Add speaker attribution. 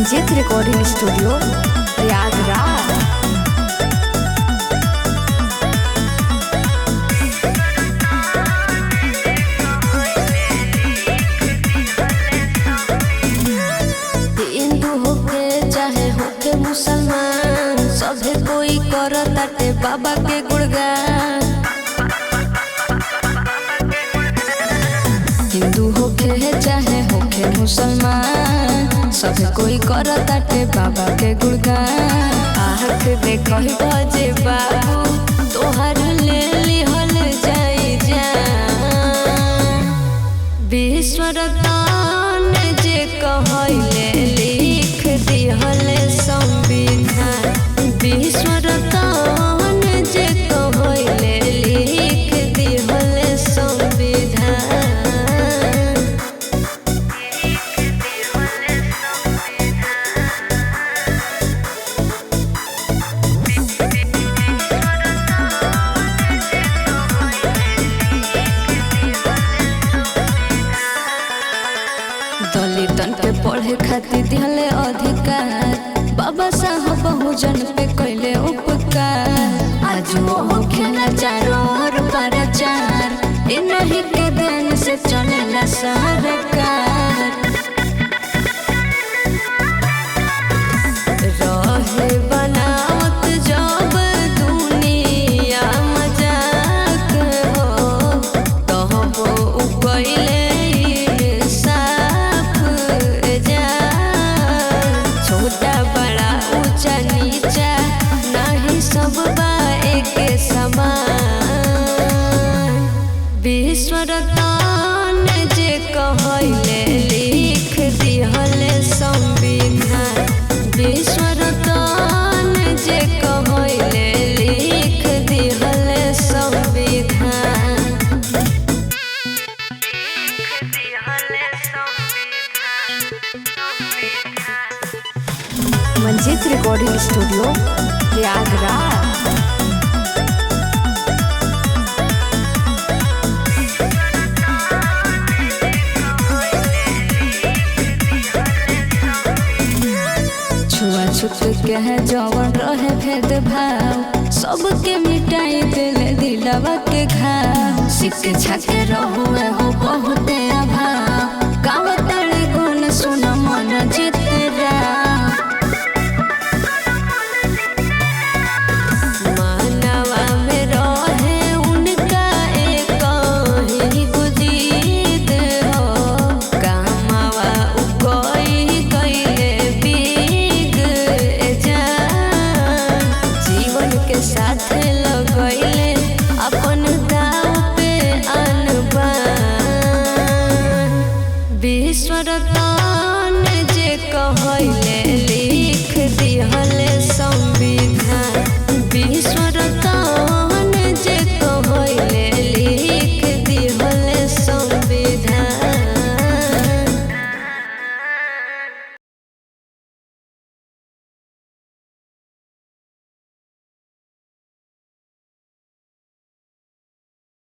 Speaker 1: Manjeet recording studio Prayagraj.
Speaker 2: Hindu होके चाहे होके मुसलमान, सभे कोई करताटे बाबा के गुणगान। हिंदू होके चाहे होके मुसलमान, सभे कोई करताटे बाबा के गुणगान। आहक देखहि बजे बाबू तोहर ले लिहल जाई जान। विश्वरतन जे कहले लिख दिहल संविधान। विश्वरतन जे कहले लिख दिहल संविधान। दलितन पे पढ़े खातिर दिहले अधिकार, बाबा साहब बहुजन पे कैले उपकार। आज वो होखेला चारों ओर प्रचार, इन्हीं के देन से चलेला सरकार। रहे बनावत जब दुनिया मजाक हो, तब वो कैले छोटा बड़ा ऊंचा नीचा नहीं सब बा एक समान। विश्वरतन जे कहले लिख दिहल संविधान। विश्वरतन जे कहले लिख दिहल संविधान।
Speaker 1: Manjeet recording studio Prayagraj.
Speaker 2: छुआछूत के है जवन रहे भेदभाव, सबके मिटाई दिले दिलवा के घाव। शिक्षा के रहुए हो बहुते